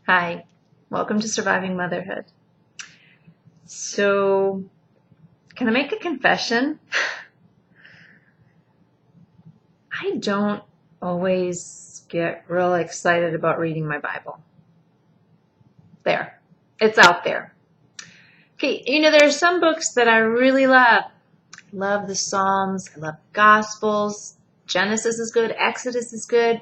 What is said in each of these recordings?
Hi, welcome to Surviving Motherhood. So, can I make a confession? I don't always get real excited about reading my Bible. There, it's out there. Okay, there's some books that I really love. I love the Psalms, I love Gospels, Genesis is good, Exodus is good.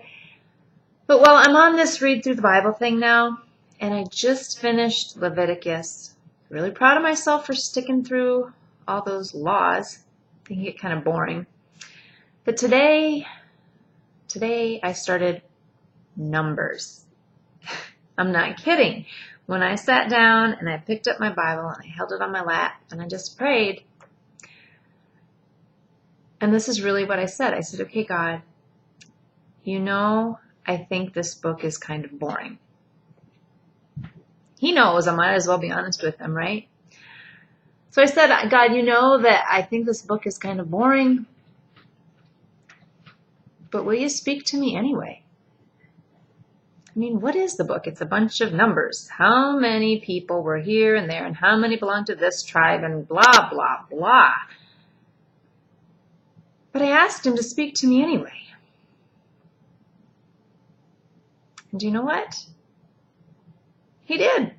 But while I'm on this read through the Bible thing now, and I just finished Leviticus, really proud of myself for sticking through all those laws. They can get kind of boring. But today I started Numbers. I'm not kidding. When I sat down and I picked up my Bible and I held it on my lap and I just prayed, and this is really what I said. I said, okay, God, I think this book is kind of boring. He knows, I might as well be honest with him, right? So I said, God, you know that I think this book is kind of boring, but will you speak to me anyway? I mean, what is the book? It's a bunch of numbers. How many people were here and there, and how many belong to this tribe, and blah, blah, blah. But I asked him to speak to me anyway. And do you know what? He did.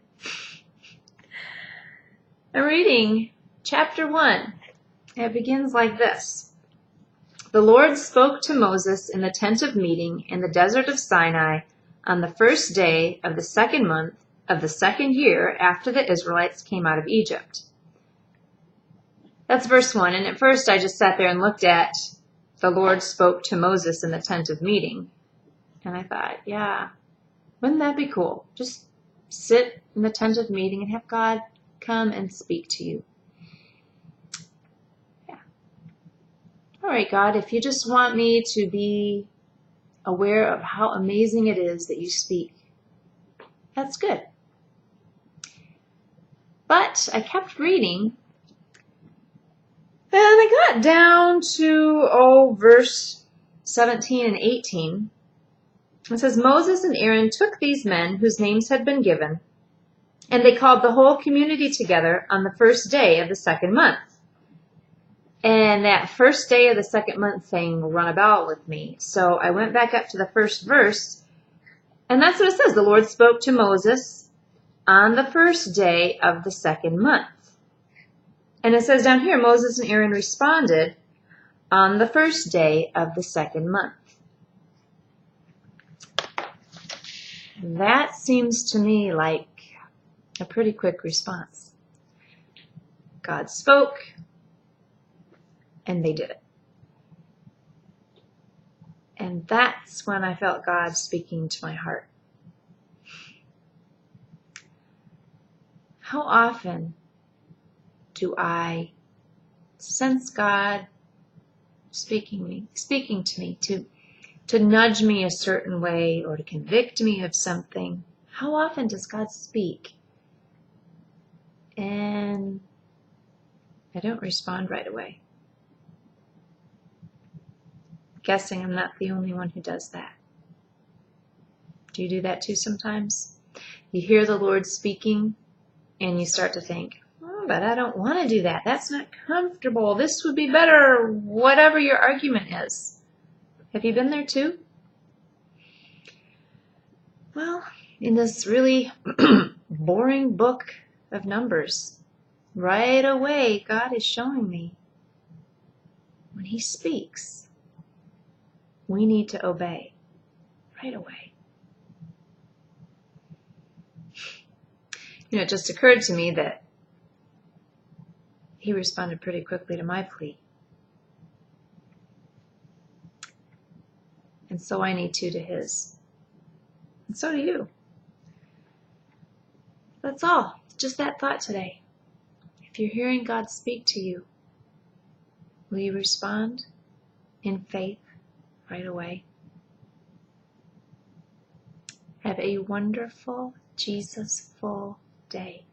I'm reading chapter 1. It begins like this. The Lord spoke to Moses in the tent of meeting in the desert of Sinai on the first day of the second month of the second year after the Israelites came out of Egypt. That's verse 1. And at first I just sat there and looked at the Lord spoke to Moses in the tent of meeting. And I thought, yeah, wouldn't that be cool? Just sit in the tent of meeting and have God come and speak to you. Yeah. All right, God, if you just want me to be aware of how amazing it is that you speak, that's good. But I kept reading, and I got down to, verse 17 and 18. It says, Moses and Aaron took these men whose names had been given, and they called the whole community together on the first day of the second month. And that first day of the second month thing run about with me. So I went back up to the first verse, and that's what it says. The Lord spoke to Moses on the first day of the second month. And it says down here, Moses and Aaron responded on the first day of the second month. That seems to me like a pretty quick response. God spoke, and they did it. And that's when I felt God speaking to my heart. How often do I sense God speaking to me, to nudge me a certain way or to convict me of something? How often does God speak? And I don't respond right away. Guessing I'm not the only one who does that. Do you do that too sometimes? You hear the Lord speaking and you start to think, but I don't want to do that. That's not comfortable. This would be better, whatever your argument is. Have you been there too? Well, in this really boring book of Numbers, right away, God is showing me when He speaks, we need to obey right away. It just occurred to me that He responded pretty quickly to my plea. And so I need to His. And so do you. That's all. Just that thought today. If you're hearing God speak to you, will you respond in faith right away? Have a wonderful, Jesus-full day.